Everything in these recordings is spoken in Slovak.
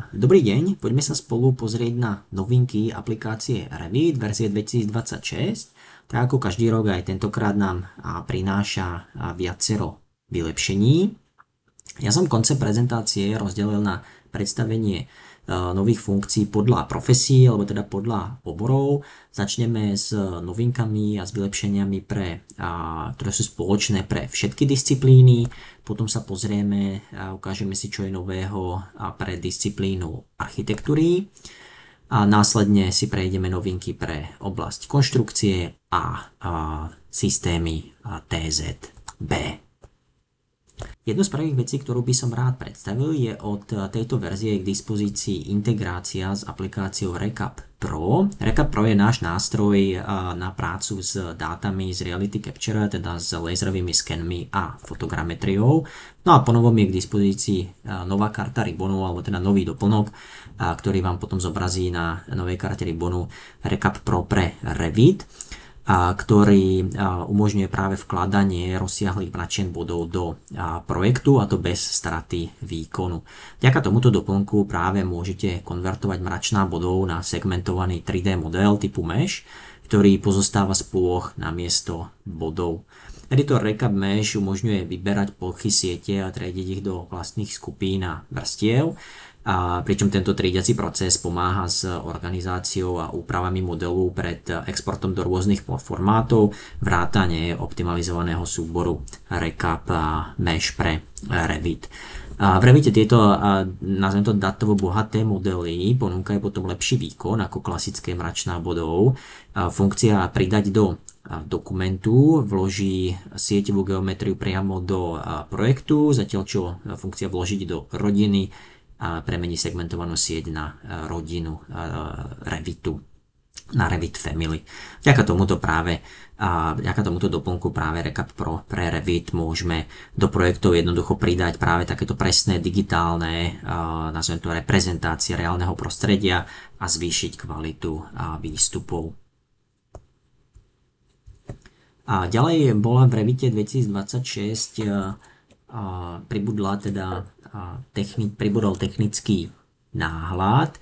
Dobrý deň, poďme sa spolu pozrieť na novinky aplikácie Revit verzie 2026. Tak ako každý rok aj tentokrát nám prináša viacero vylepšení. Ja som koncept prezentácie rozdelil na predstavenie nových funkcií podľa profesí, alebo teda podľa oborov. Začneme s novinkami a s vylepšeniami, ktoré sú spoločné pre všetky disciplíny. Potom sa pozrieme a ukážeme si, čo je nového pre disciplínu architektúry. A následne si prejdeme novinky pre oblasť konštrukcie a systémy TZB. Jednu z prvých vecí, ktorú by som rád predstavil, je od tejto verzie k dispozícii integrácia s aplikáciou Recap Pro. Recap Pro je náš nástroj na prácu s dátami z Reality Capture, teda s laserovými skenmi a fotogrametriou. No a ponovom je k dispozícii nová karta Ribbonu, alebo teda nový doplnok, ktorý vám potom zobrazí na novej karte Ribbonu Recap Pro pre Revit, ktorý umožňuje práve vkladanie rozsiahlých mračien bodov do projektu, a to bez straty výkonu. Vďaka tomuto doplnku práve môžete konvertovať mračná bodov na segmentovaný 3D model typu Mesh, ktorý pozostáva z plôch namiesto bodov. Editor Recap Mesh umožňuje vyberať plochy siete a triediť ich do vlastných skupín a vrstiev. Pričom tento triediaci proces pomáha s organizáciou a úpravami modelu pred exportom do rôznych formátov, vrátane optimalizovaného súboru Recap Mesh pre Revit. V Revite tieto, nazvem to, datovo bohaté modely ponúkajú potom lepší výkon ako klasické mračná bodov. Funkcia pridať do dokumentu vloží sieťovú geometriu priamo do projektu, zatiaľ čo funkcia vložiť do rodiny premení segmentovanú sieť na rodinu Revitu, na Revit Family. Vďaka tomuto doplnku práve Recap Pro pre Revit môžeme do projektov jednoducho pridať práve takéto presné digitálne, nazvem to, reprezentácie reálneho prostredia a zvýšiť kvalitu výstupov. A ďalej bola v Revite 2026 pribudol technický náhľad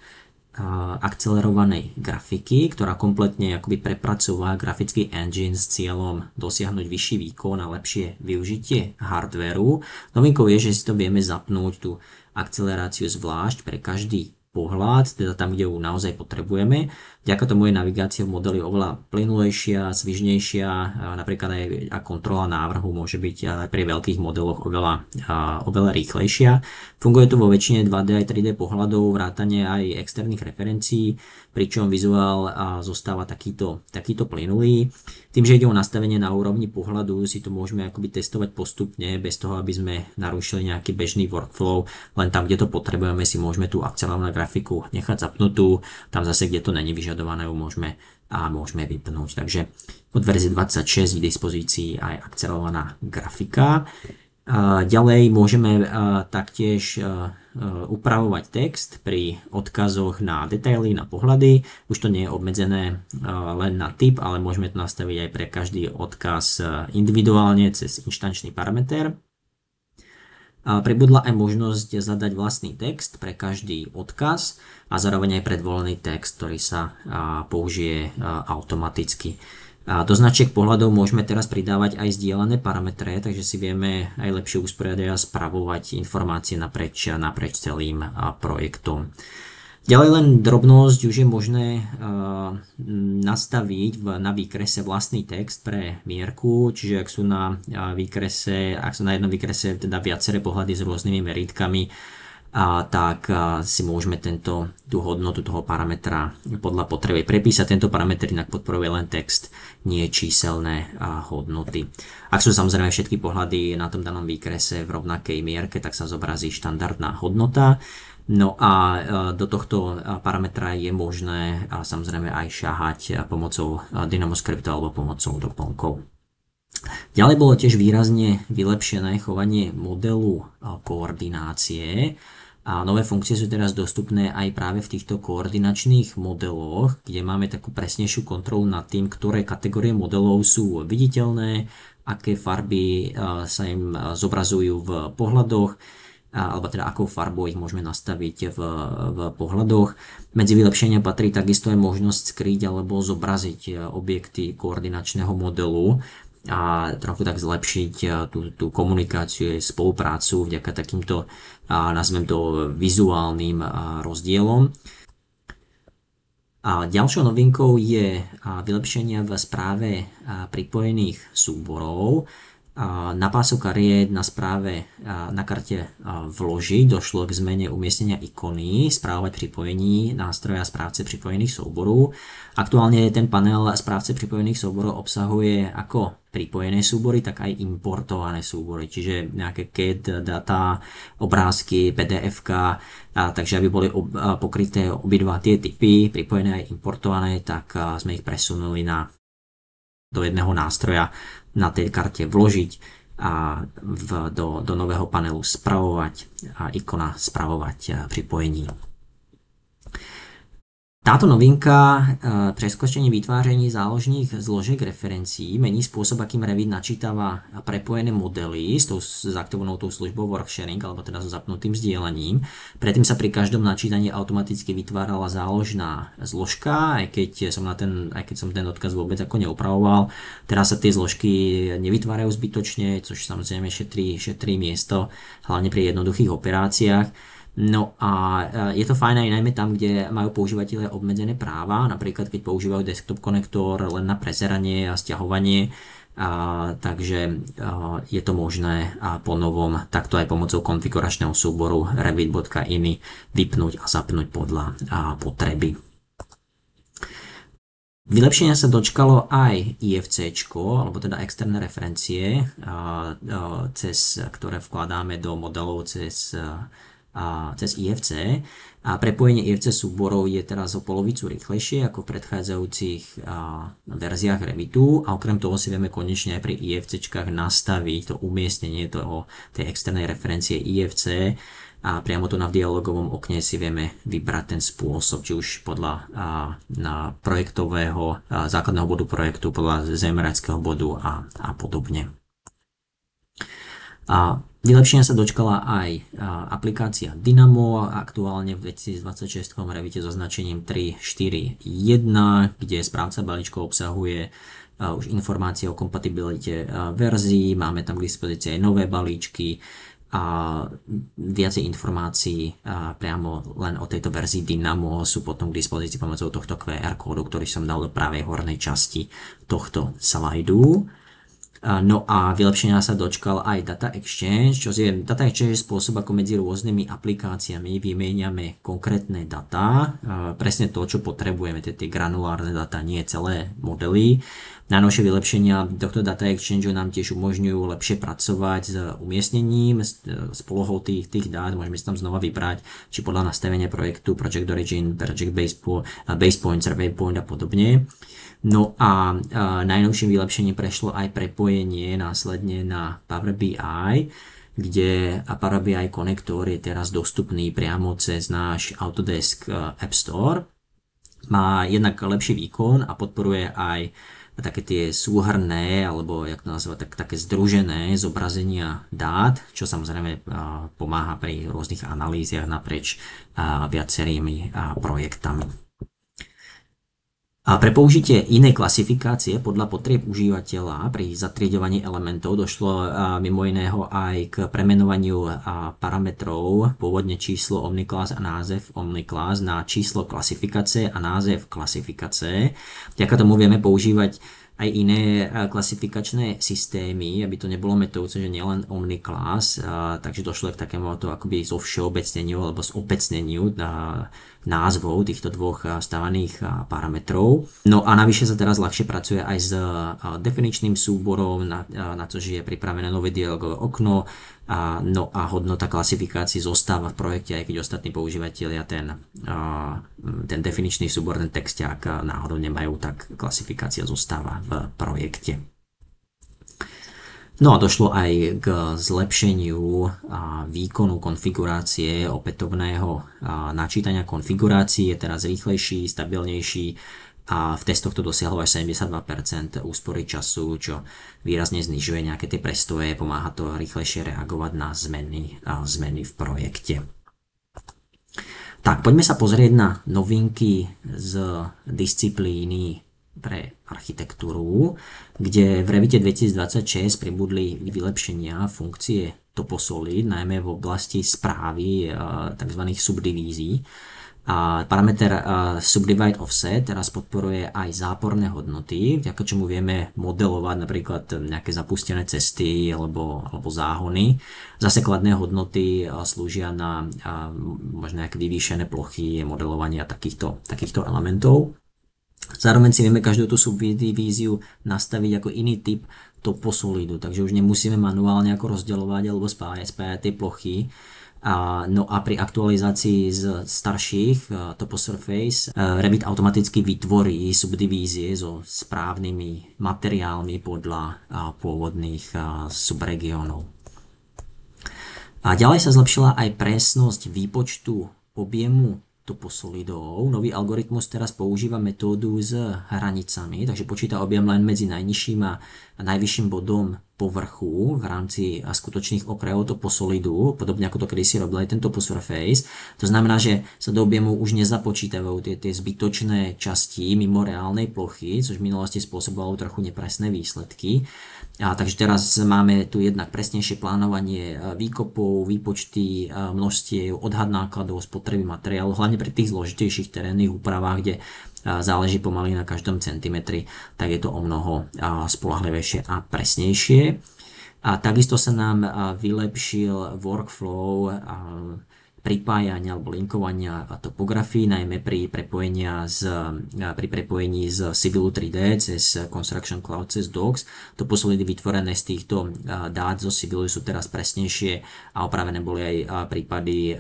akcelerovanej grafiky, ktorá kompletne akoby prepracúva grafický engine s cieľom dosiahnuť vyšší výkon a lepšie využitie hardvéru. Novinkou je, že si to vieme zapnúť tú akceleráciu zvlášť pre každý pohľad, teda tam, kde ju naozaj potrebujeme. Vďaka tomu je navigácia v modeli oveľa plynulejšia, svižnejšia, napríklad aj kontrola návrhu môže byť aj pri veľkých modeloch oveľa rýchlejšia. Funguje to vo väčšine 2D aj 3D pohľadov, vrátane aj externých referencií, pričom vizuál zostáva takýto plynulý. Tým, že ide o nastavenie na úrovni pohľadu, si to môžeme akoby testovať postupne, bez toho, aby sme narušili nejaký bežný workflow. Len tam, kde to potrebujeme, si môžeme tú akcelerovanú grafiku nechať zapnutú. Tam zase, kde to není vyžadované, ju môžeme vypnúť. Takže od verzie 26 k dispozícii aj akcelerovaná grafika. Ďalej môžeme taktiež upravovať text pri odkazoch na detaily, na pohľady. Už to nie je obmedzené len na typ, ale môžeme to nastaviť aj pre každý odkaz individuálne cez inštančný parameter. Pribudla aj možnosť zadať vlastný text pre každý odkaz a zároveň aj predvolený text, ktorý sa použije automaticky. Do značiek pohľadov môžeme teraz pridávať aj zdieľané parametre, takže si vieme aj lepšie usporiadať a spravovať informácie naprieč celým projektom. Ďalej len drobnosť, už je možné nastaviť na výkrese vlastný text pre mierku, čiže ak sú na jednom výkrese teda viaceré pohľady s rôznymi merítkami, tak si môžeme tú hodnotu toho parametra podľa potreby prepísať. Tento parameter inak podporuje len text, nie číselné hodnoty. Ak sú samozrejme všetky pohľady na tom danom výkrese v rovnakej mierke, tak sa zobrazí štandardná hodnota. No a do tohto parametra je možné samozrejme aj šahať pomocou DynamoScriptu alebo pomocou doplnkov. Ďalej bolo tiež výrazne vylepšené chovanie modelu koordinácie. A nové funkcie sú teraz dostupné aj práve v týchto koordinačných modeloch, kde máme takú presnejšiu kontrolu nad tým, ktoré kategórie modelov sú viditeľné, aké farby sa im zobrazujú v pohľadoch. alebo teda akou farbou ich môžeme nastaviť v pohľadoch. Medzi vylepšenia patrí takisto aj možnosť skryť alebo zobraziť objekty koordinačného modelu a trochu tak zlepšiť tú komunikáciu, spoluprácu vďaka takýmto, nazvem to, vizuálnym rozdielom. A ďalšou novinkou je vylepšenia v správe pripojených súborov. Na pások kariet na správe na karte vložiť došlo k zmene umiestnenia ikony správovať pripojení nástroja správce pripojených súborov. Aktuálne ten panel správce pripojených súborov obsahuje ako pripojené súbory, tak aj importované súbory, čiže nejaké CAD data, obrázky, PDF-ka, takže aby boli pokryté obidva tie typy, pripojené aj importované, tak sme ich presunuli do jedného nástroja na tej karte vložiť a do nového panelu spravovať a ikona spravovať pripojení. Táto novinka preskočenie vytváření záložných zložiek referencií mení spôsob, akým Revit načítava prepojené modely s aktivovanou tou službou worksharing, alebo teda so zapnutým zdieľaním. Predtým sa pri každom načítaní automaticky vytvárala záložná zložka, aj keď som ten odkaz vôbec ako neupravoval. Teraz sa tie zložky nevytvárajú zbytočne, což samozrejme šetrí miesto, hlavne pri jednoduchých operáciách. No a je to fajn aj najmä tam, kde majú používateľe obmedzené práva, napríklad keď používajú desktop konektor len na prezeranie a stiahovanie, takže je to možné po novom takto aj pomocou konfiguračného súboru revit.ini vypnúť a zapnúť podľa potreby. Vylepšenia sa dočkalo aj IFCčko, alebo teda externé referencie, ktoré vkladáme do modelov cez IFC a prepojenie IFC súborov je teraz o polovicu rýchlejšie ako v predchádzajúcich verziách Revitu a okrem toho si vieme konečne aj pri IFCčkách nastaviť to umiestnenie tej externej referencie IFC a priamo tu na dialogovom okne si vieme vybrať ten spôsob, či už podľa projektového základného bodu projektu, podľa zemeráckého bodu a podobne. Vylepšenia sa dočkala aj aplikácia Dynamo, aktuálne v 2026 Revite so značením 3.4.1, kde správca balíčkov obsahuje už informácie o kompatibilite verzií, máme tam k dispozícii aj nové balíčky a viacej informácií priamo len o tejto verzii Dynamo sú potom k dispozícii pomocou tohto QR kódu, ktorý som dal do pravej hornej časti tohto slajdu. No a vylepšenia sa dočkal aj Data Exchange, čo je Data Exchange spôsob, ako medzi rôznymi aplikáciami vymieňame konkrétne data, presne to, čo potrebujeme, tie granulárne data, nie celé modely. Najnovšie vylepšenia tohto Data Exchange nám tiež umožňujú lepšie pracovať s umiestnením, s polohou tých dát, môžeme si tam znova vybrať, či podľa nastavenia projektu, Project Origin, Project Base Point, Survey Point a podobne. No a najnovším vylepšením prešlo aj prepojenie následne na Power BI, kde Power BI konektor je teraz dostupný priamo cez náš Autodesk App Store. Má jednak lepší výkon a podporuje aj také tie súhrnné, alebo jak to nazvať, také združené zobrazenia dát, čo samozrejme pomáha pri rôznych analýziách naprieč viacerými projektami. A pre použitie inej klasifikácie podľa potrieb užívateľa pri zatrieďovaní elementov došlo mimo iného aj k premenovaniu parametrov, pôvodne číslo OmniClass a název OmniClass na číslo klasifikácie a název klasifikácie. Vďaka tomu vieme používať aj iné klasifikačné systémy, aby to nebolo metúce, že nielen OmniClass, takže došlo k takému to akoby zo všeobecneniu alebo zobecneniu názvov týchto dvoch stávaných parametrov. No a navyše sa teraz ľahšie pracuje aj s definičným súborom, na čo je pripravené nové dialogové okno, no a hodnota klasifikácie zostáva v projekte, aj keď ostatní používateľia ten definičný súbor, ten texťák náhodou nemajú, tak klasifikácia zostáva v projekte. No a došlo aj k zlepšeniu výkonu konfigurácie, opätovného načítania konfigurácie, je teraz rýchlejší, stabilnejší a v testoch to dosiahlo až 72% úspory času, čo výrazne znižuje nejaké tie prestoje, pomáha to rýchlejšie reagovať na zmeny v projekte. Tak, poďme sa pozrieť na novinky z disciplíny pre architektúru, kde v Revite 2026 pribudli vylepšenia funkcie Toposolid, najmä v oblasti správy tzv. Subdivízií. A parameter Subdivide Offset teraz podporuje aj záporné hodnoty, vďaka čomu vieme modelovať napríklad nejaké zapustené cesty alebo záhony. Zase kladné hodnoty slúžia na možno nejaké vyvýšené plochy modelovania takýchto elementov. Zároveň si vieme každú tú subdivíziu nastaviť ako iný typ toposolidu, takže už nemusíme manuálne ako rozdeľovať alebo spájať tie plochy. No a pri aktualizácii z starších toposurface Revit automaticky vytvorí subdivízie so správnymi materiálmi podľa pôvodných subregiónov. A ďalej sa zlepšila aj presnosť výpočtu objemu toposolidov. Nový algoritmus teraz používa metódu s hranicami, takže počíta objem len medzi najnižším a najvyšším bodom povrchu v rámci skutočných okrajov toposolidu, podobne ako to kedysi robil aj ten toposurface. To znamená, že sa do objemu už nezapočítavajú tie zbytočné časti mimo reálnej plochy, což v minulosti spôsobovalo trochu nepresné výsledky. Takže teraz máme tu jednak presnejšie plánovanie výkopov, výpočty množstiev, odhad nákladov, spotreby materiálu, hlavne pri tých zložitejších terénnych úpravách, kde záleží pomaly na každom centimetri, tak je to o mnoho spoľahlivejšie a presnejšie. A takisto sa nám vylepšil workflow pripájania alebo linkovania topografií, najmä pri prepojení z Civilu 3D cez Construction Cloud, cez Docs. Toposolidy vytvorené z týchto dát zo Civilu sú teraz presnejšie a opravené boli aj prípady,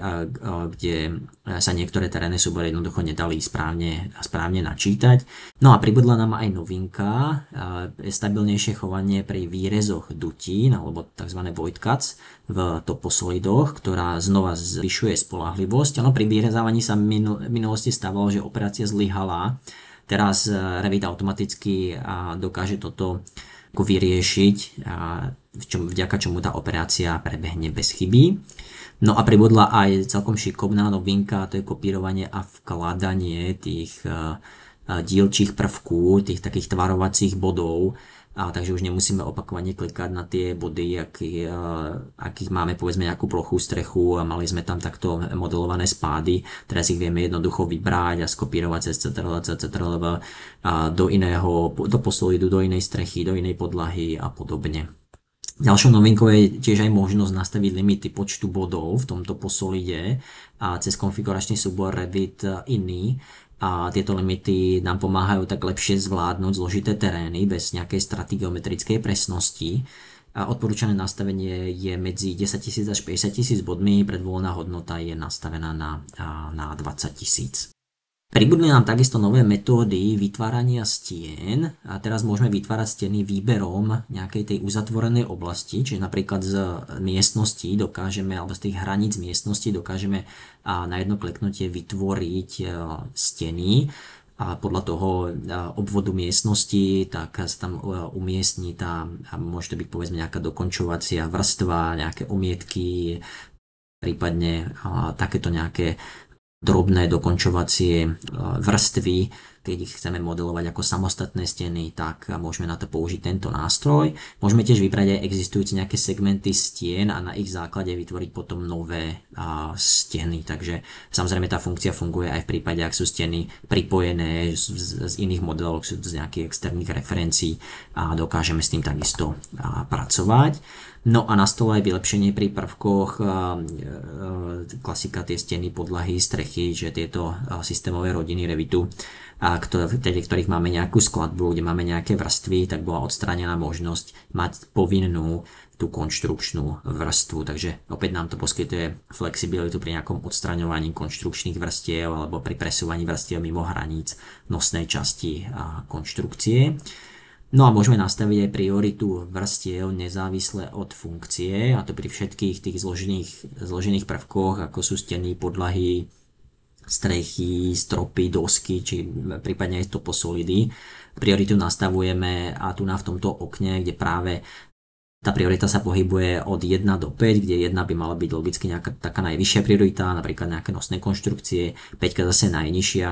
kde sa niektoré terénne súbory jednoducho nedali správne načítať. No a pribudla nám aj novinka, stabilnejšie chovanie pri výrezoch dutín alebo tzv. Void cuts v toposolidoch, ktorá znova zvyšuje spoľahlivosť. Pri vyrezávaní sa v minulosti stávalo, že operácia zlyhala. Teraz Revit automaticky dokáže toto vyriešiť, vďaka čomu tá operácia prebehne bez chyby. No a pribudla aj celkom šikovná novinka, to je kopírovanie a vkladanie tých dielčích prvků, tých takých tvarovacích bodov, takže už nemusíme opakovane klikať na tie body, akých máme povedzme nejakú plochú strechu a mali sme tam takto modelované spády. Teraz ich vieme jednoducho vybrať a skopírovať cez CTRL do posolidu, do inej strechy, do inej podlahy a podobne. Ďalšou novinkou je tiež aj možnosť nastaviť limity počtu bodov v tomto posolide a cez konfiguračný súbor Revit iný. A tieto limity nám pomáhajú tak lepšie zvládnuť zložité terény bez nejakej straty geometrickej presnosti. A odporúčané nastavenie je medzi 10 000 až 50 000 bodmi, predvoľná hodnota je nastavená na 20 000. Pribudli nám takisto nové metódy vytvárania stien a teraz môžeme vytvárať steny výberom nejakej tej uzatvorenej oblasti, čiže napríklad z miestností dokážeme, alebo z tých hraníc miestností dokážeme na jedno kliknutie vytvoriť steny a podľa toho obvodu miestnosti, tak sa tam umiestni môže to byť povedzme nejaká dokončovacia vrstva, nejaké omietky, prípadne takéto nejaké drobné dokončovacie vrstvy. Keď ich chceme modelovať ako samostatné steny, tak môžeme na to použiť tento nástroj. Môžeme tiež vybrať aj existujúce nejaké segmenty stien a na ich základe vytvoriť potom nové steny. Takže samozrejme tá funkcia funguje aj v prípade, ak sú steny pripojené z iných modelov, z nejakých externých referencií a dokážeme s tým takisto pracovať. No a nastalo aj vylepšenie pri prvkoch, klasika tie steny, podlahy, strechy, že tieto systémové rodiny Revitu, ktorých máme nejakú skladbu, kde máme nejaké vrstvy, tak bola odstránená možnosť mať povinnú tú konštrukčnú vrstvu. Takže opäť nám to poskytuje flexibilitu pri nejakom odstraňovaní konštrukčných vrstiev alebo pri presúvaní vrstiev mimo hraníc nosnej časti konštrukcie. No a môžeme nastaviť aj prioritu vrstiev nezávisle od funkcie, a to pri všetkých tých zložených prvkoch, ako sú steny, podlahy, strechy, stropy, dosky, či prípadne aj toposolidy. Prioritu nastavujeme a tu v tomto okne, kde práve tá priorita sa pohybuje od 1 do 5, kde 1 by mala byť logicky nejaká taká najvyššia priorita, napríklad nejaké nosné konštrukcie, 5 zase najnižšia,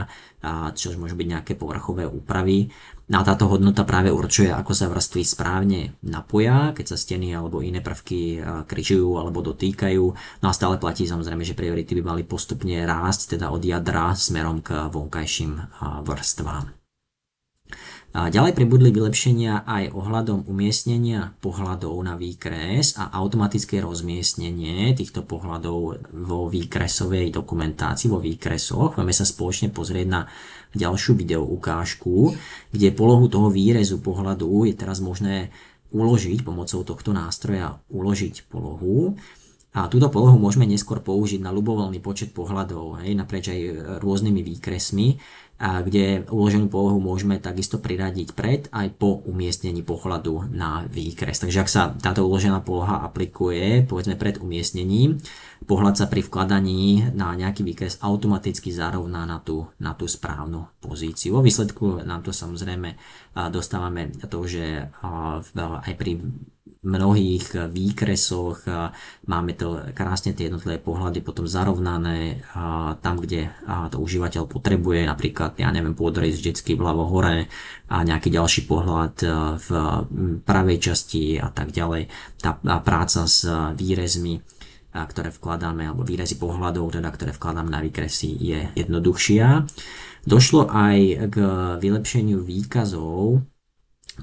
čo môžu byť nejaké povrchové úpravy. A táto hodnota práve určuje, ako sa vrstvy správne napoja, keď sa steny alebo iné prvky križujú alebo dotýkajú. No a stále platí samozrejme, že priority by mali postupne rásť, teda od jadra smerom k vonkajším vrstvám. Ďalej pribudli vylepšenia aj ohľadom umiestnenia pohľadov na výkres a automatické rozmiestnenie týchto pohľadov vo výkresovej dokumentácii, vo výkresoch. Budeme sa spoločne pozrieť na ďalšiu video ukážku, kde polohu toho výrezu pohľadu je teraz možné uložiť pomocou tohto nástroja, uložiť polohu. A túto polohu môžeme neskôr použiť na ľubovoľný počet pohľadov, naprieč aj rôznymi výkresmi, kde uloženú polohu môžeme takisto priradiť pred aj po umiestnení pohľadu na výkres. Takže ak sa táto uložená poloha aplikuje, povedzme pred umiestnením, pohľad sa pri vkladaní na nejaký výkres automaticky zarovná na tú správnu pozíciu. Vo výsledku nám to samozrejme dostávame to, že aj pri mnohých výkresoch máme to krásne tie jednotlivé pohľady potom zarovnané tam, kde to užívateľ potrebuje, napríklad, ja neviem, pôdorys vždycky vľavo hore a nejaký ďalší pohľad v pravej časti a tak ďalej. Tá práca s výrezmi, ktoré vkladáme, alebo výrezy pohľadov, teda, ktoré vkladáme na výkresy, je jednoduchšia. Došlo aj k vylepšeniu výkazov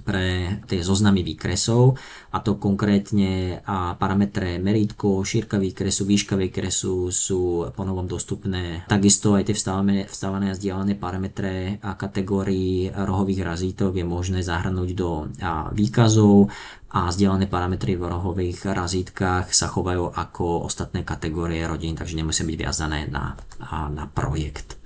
pre tie zoznamy výkresov, a to konkrétne parametre merítko, šírka výkresu, výška výkresu sú ponovom dostupné. Takisto aj tie vstávané a zdieľané parametre a kategórií rohových razítok je možné zahrnúť do výkazov a zdieľané parametry v rohových razítkach sa chovajú ako ostatné kategórie rodín, takže nemusia byť viazané na projekt.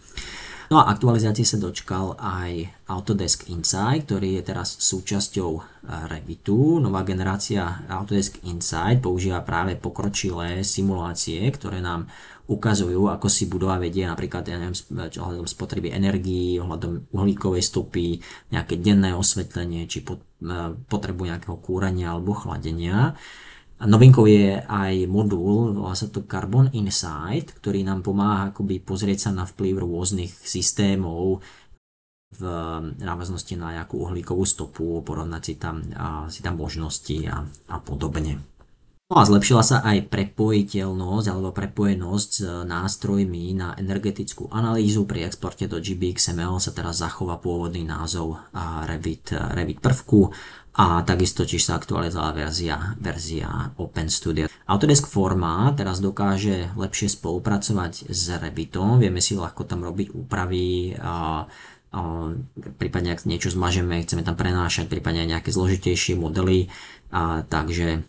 No a aktualizácie sa dočkal aj Autodesk Insight, ktorý je teraz súčasťou Revitu. Nová generácia Autodesk Insight používa práve pokročilé simulácie, ktoré nám ukazujú, ako si budova vedie napríklad ohľadom spotreby energií, ohľadom uhlíkovej stopy, nejaké denné osvetlenie, či potrebu nejakého kúrenia alebo chladenia. Novinkou je aj modul, volá sa to Carbon Insight, ktorý nám pomáha akoby pozrieť sa na vplyv rôznych systémov v návaznosti na nejakú uhlíkovú stopu, porovnať si tam možnosti a podobne. No a zlepšila sa aj prepojiteľnosť alebo prepojenosť s nástrojmi na energetickú analýzu. Pri exporte do GBXML sa teraz zachová pôvodný názov Revit prvku a takisto tiež sa aktualizovala verzia OpenStudio. Autodesk Forma teraz dokáže lepšie spolupracovať s Revitom, vieme si ľahko tam robiť úpravy, prípadne ak niečo zmažeme, chceme tam prenášať, prípadne aj nejaké zložitejšie modely, takže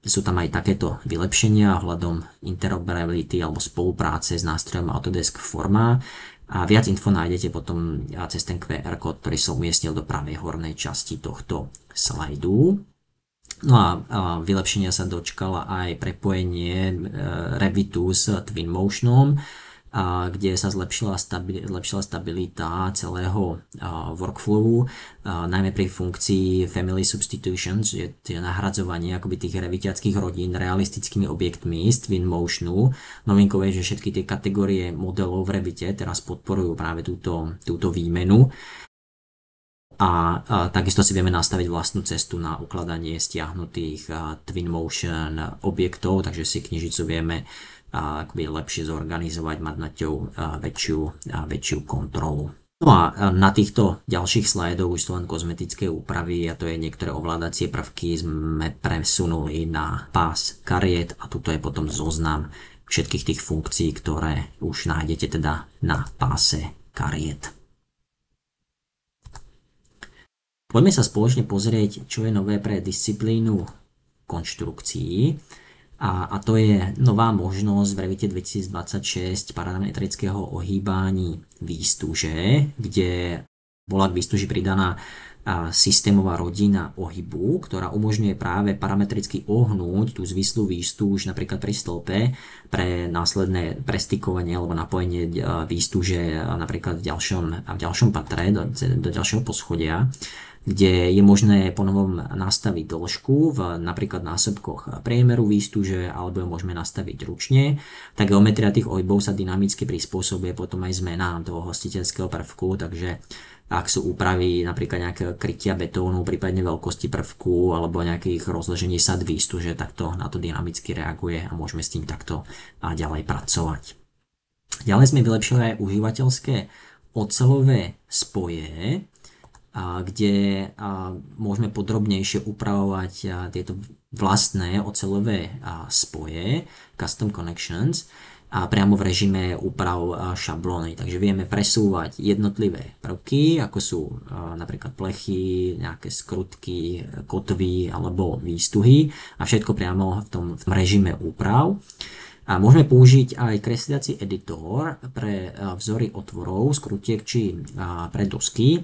sú tam aj takéto vylepšenia ohľadom interoperability alebo spolupráce s nástrojom Autodesk Forma. A viac info nájdete potom cez ten QR kód, ktorý som umiestnil do pravej hornej časti tohto slajdu. No a vylepšenia sa dočkala aj prepojenie Revitu s Twinmotionom, kde sa zlepšila stabilita celého workflowu, najmä pri funkcii Family Substitutions, je nahradzovanie akoby tých revitiackých rodín realistickými objektmi z Twinmotionu. Novinkou je, že všetky tie kategórie modelov v Revite teraz podporujú práve túto výmenu. A takisto si vieme nastaviť vlastnú cestu na ukladanie stiahnutých Twinmotion objektov, takže si knižicu vieme akoby lepšie zorganizovať, mať na ňou väčšiu kontrolu. No a na týchto ďalších slajdoch už sú len kozmetické úpravy a to je niektoré ovládacie prvky sme presunuli na pás kariet a tuto je potom zoznam všetkých tých funkcií, ktoré už nájdete teda na páse kariet. Poďme sa spoločne pozrieť, čo je nové pre disciplínu konštrukcií. A to je nová možnosť v Revite 2026 parametrického ohýbání výstuže, kde bola k výstuži pridaná systémová rodina ohybu, ktorá umožňuje práve parametricky ohnúť tú zvislú výstuž napríklad pri stĺpe pre následné prestikovanie alebo napojenie výstuže napríklad v ďalšom patre do ďalšieho poschodia, kde je možné ponovom nastaviť dĺžku v napríklad násobkoch priemeru výstuže alebo ju môžeme nastaviť ručne. Tá geometria tých ohybov sa dynamicky prispôsobuje potom aj zmenám toho hostiteľského prvku, takže ak sú úpravy napríklad nejakého krytia betónu, prípadne veľkosti prvku alebo nejakých rozložení sad výstuže, tak to na to dynamicky reaguje a môžeme s tým takto ďalej pracovať. Ďalej sme vylepšili aj užívateľské oceľové spoje, kde môžeme podrobnejšie upravovať tieto vlastné oceľové spoje, custom connections, a priamo v režime úprav šablóny. Takže vieme presúvať jednotlivé prvky, ako sú napríklad plechy, nejaké skrutky, kotvy alebo výstuhy a všetko priamo v tom režime úprav. A môžeme použiť aj kresliaci editor pre vzory otvorov, skrutiek či pre dosky.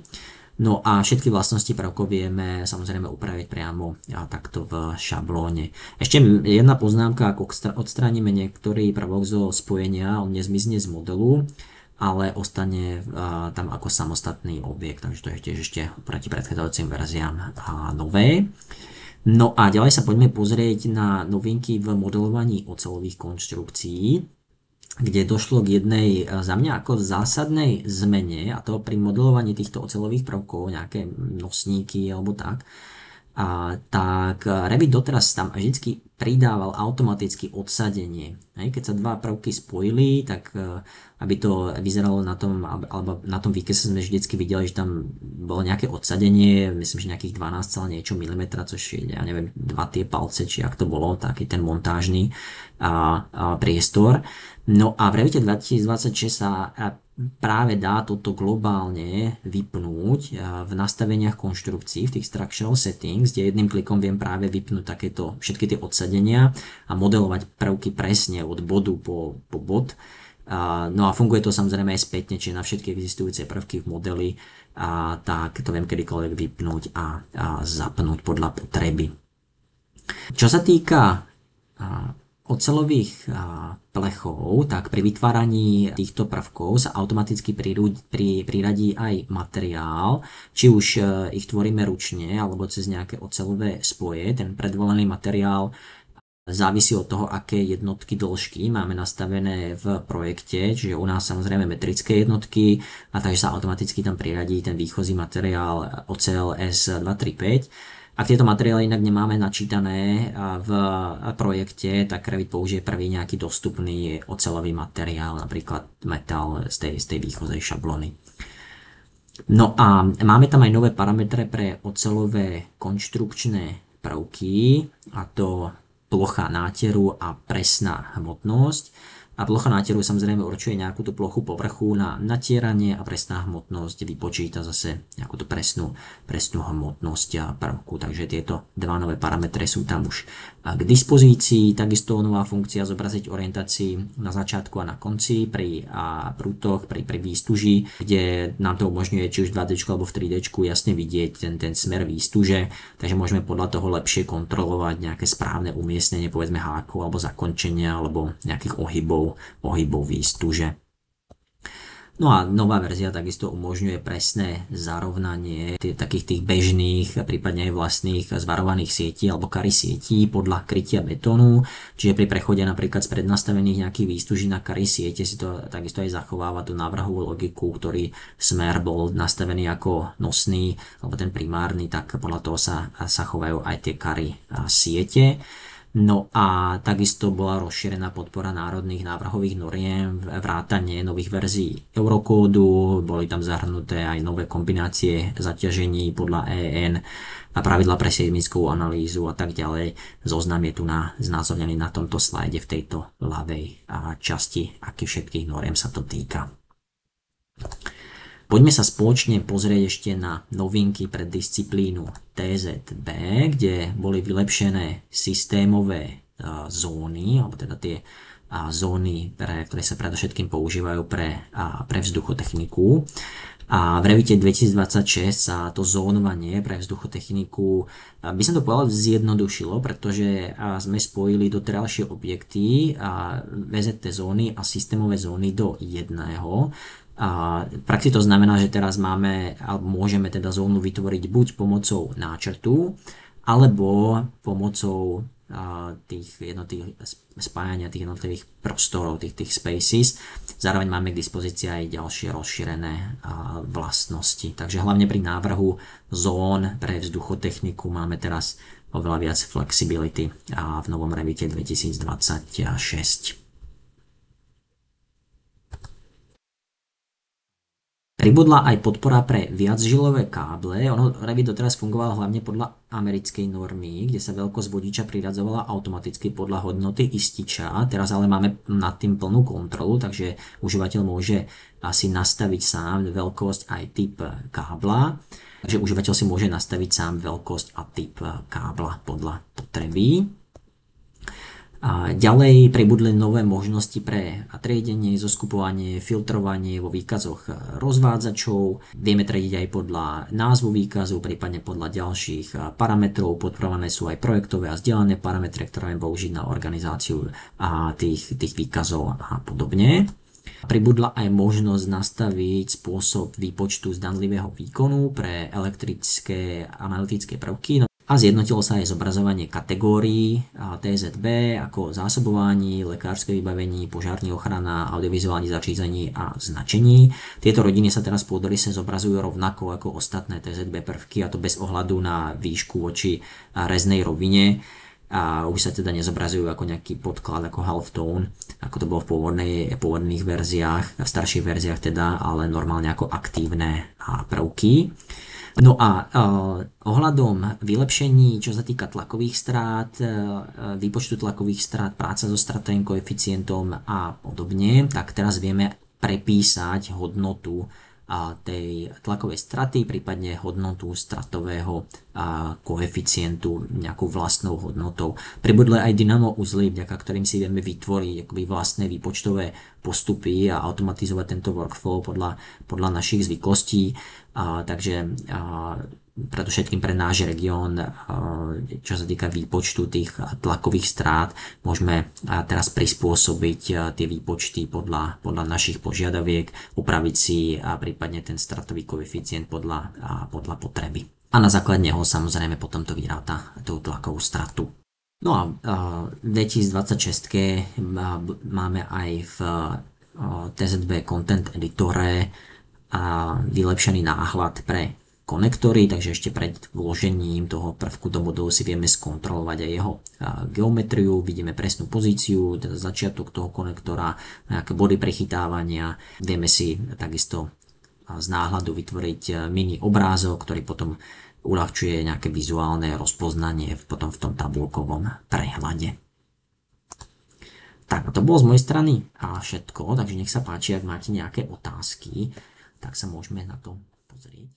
No a všetky vlastnosti prvkov vieme samozrejme upraviť priamo takto v šablóne. Ešte jedna poznámka, ako odstránime niektorý prvok zo spojenia, on nezmizne z modelu, ale ostane tam ako samostatný objekt, takže to je tiež ešte proti predchádzajúcim verziám nové. No a ďalej sa poďme pozrieť na novinky v modelovaní oceľových konštrukcií, kde došlo k jednej za mňa ako zásadnej zmene, a to pri modelovaní týchto oceľových prvkov, nejaké nosníky alebo tak, tak Revit doteraz tam vždy pridával automaticky odsadenie. Keď sa dva prvky spojili, tak aby to vyzeralo na tom, alebo na tom výkese sme vždycky videli, že tam bolo nejaké odsadenie, myslím, že nejakých 12, niečo milimetra, což je, ja neviem, 2 tie palce, či ak to bolo, taký ten montážny priestor. No a v Revite 2026 sa práve dá toto globálne vypnúť v nastaveniach konštrukcií, v tých structural settings, kde jedným klikom viem práve vypnúť takéto všetky tie odsadenia a modelovať prvky presne od bodu po bod. No a funguje to samozrejme aj spätne, čiže na všetky existujúce prvky v modeli, tak to viem kedykoľvek vypnúť a zapnúť podľa potreby. Čo sa týka oceľových plechov, tak pri vytváraní týchto prvkov sa automaticky priradí aj materiál, či už ich tvoríme ručne alebo cez nejaké oceľové spoje. Ten predvolený materiál závisí od toho, aké jednotky dĺžky máme nastavené v projekte, čiže u nás samozrejme metrické jednotky, a takže sa automaticky tam priradí ten výchozí materiál oceľ S235. Ak tieto materiály inak nemáme načítané v projekte, tak Revit použije prvý nejaký dostupný oceľový materiál, napríklad metal z tej výchozej šablóny. No a máme tam aj nové parametre pre oceľové konštrukčné prvky, a to plocha náteru a presná hmotnosť. A plocha náteru samozrejme určuje nejakú tú plochu povrchu na natieranie a presná hmotnosť vypočíta zase nejakú tú presnú hmotnosť prvku. Takže tieto dva nové parametre sú tam už k dispozícii. Takisto nová funkcia zobraziť orientácii na začiatku a na konci pri prútoch, pri výstuži, kde nám to umožňuje či už v 2D alebo v 3D jasne vidieť ten smer výstuže, takže môžeme podľa toho lepšie kontrolovať nejaké správne umiestnenie, povedzme hákov alebo zakončenia alebo nejakých ohybov výstuže. No a nová verzia takisto umožňuje presné zarovnanie takých tých bežných, prípadne aj vlastných zvarovaných sietí alebo kary sietí podľa krytia betónu. Čiže pri prechode napríklad z prednastavených nejakých výstuží na kary siete si to takisto aj zachováva tú návrhovú logiku, ktorý smer bol nastavený ako nosný alebo ten primárny, tak podľa toho sa chovajú aj tie kary siete. No a takisto bola rozšírená podpora národných návrhových noriem, vrátanie nových verzií Eurokódu, boli tam zahrnuté aj nové kombinácie zaťažení podľa EN a pravidla pre seismickú analýzu a tak ďalej. Zoznam je tu znázornený na tomto slajde v tejto ľavej časti, akých všetkých noriem sa to týka. Poďme sa spoločne pozrieť ešte na novinky pre disciplínu TZB, kde boli vylepšené systémové zóny, alebo teda tie zóny, ktoré sa predovšetkým používajú pre vzduchotechniku. A v Revite 2026 sa to zónovanie pre vzduchotechniku, by som to povedal, zjednodušilo, pretože sme spojili doterajšie objekty VZT zóny a systémové zóny do jedného. A v praxi to znamená, že teraz môžeme teda zónu vytvoriť buď pomocou náčrtu, alebo pomocou tých jednotlivých spájania tých jednotlivých prostorov, tých spaces. Zároveň máme k dispozícii aj ďalšie rozšírené vlastnosti. Takže hlavne pri návrhu zón pre vzduchotechniku máme teraz oveľa viac flexibility v novom Revite 2026. Pribudla aj podpora pre viacžilové káble. Revit doteraz fungoval hlavne podľa americkej normy, kde sa veľkosť vodiča priradzovala automaticky podľa hodnoty ističa. Teraz ale máme nad tým plnú kontrolu, takže užívateľ môže si nastaviť sám veľkosť aj typ kábla. Takže užívateľ si môže nastaviť sám veľkosť a typ kábla podľa potreby. Ďalej pribudli nové možnosti pre triedenie, zoskupovanie, filtrovanie vo výkazoch rozvádzačov. Vieme triediť aj podľa názvu výkazu, prípadne podľa ďalších parametrov. Podporované sú aj projektové a zdieľané parametre, ktoré vieme použiť na organizáciu tých výkazov a podobne. Pribudla aj možnosť nastaviť spôsob výpočtu zdanlivého výkonu pre elektrické analytické prvky. A zjednotilo sa aj zobrazovanie kategórií TZB ako zásobovanie, lekárske vybavení, požiarní ochrana, audiovizuálne zařízení a značení. Tieto rodiny sa teraz po odolise zobrazujú rovnako ako ostatné TZB prvky, a to bez ohľadu na výšku voči reznej rovine. A už sa teda nezobrazujú ako nejaký podklad, ako halftone, ako to bolo v pôvodných verziách, v starších verziách teda, ale normálne ako aktívne prvky. No a ohľadom vylepšení, čo sa týka tlakových strát, výpočtu tlakových strát, práca so stratovým koeficientom a podobne, tak teraz vieme prepísať hodnotu tej tlakovej straty, prípadne hodnotu stratového koeficientu nejakou vlastnou hodnotou. Pribudli aj dynamo uzly, vďaka ktorým si vieme vytvoriť vlastné výpočtové postupy a automatizovať tento workflow podľa našich zvyklostí. Takže predovšetkým pre náš región, čo sa týka výpočtu tých tlakových strát, môžeme teraz prispôsobiť tie výpočty podľa našich požiadaviek, upraviť si prípadne ten stratový koeficient podľa potreby. A na základe neho samozrejme potom to vyráta tú tlakovú stratu. No a v 2026 máme aj v TZB Content Editore vylepšený náhľad pre konektory, takže ešte pred vložením toho prvku do modulu si vieme skontrolovať aj jeho geometriu, vidíme presnú pozíciu, teda začiatok toho konektora, nejaké body prechytávania, vieme si takisto z náhľadu vytvoriť mini obrázok, ktorý potom uľahčuje nejaké vizuálne rozpoznanie potom v tom tabuľkovom prehľade. Tak, to bolo z mojej strany všetko, takže nech sa páči, ak máte nejaké otázky, tak sa môžeme na to pozrieť.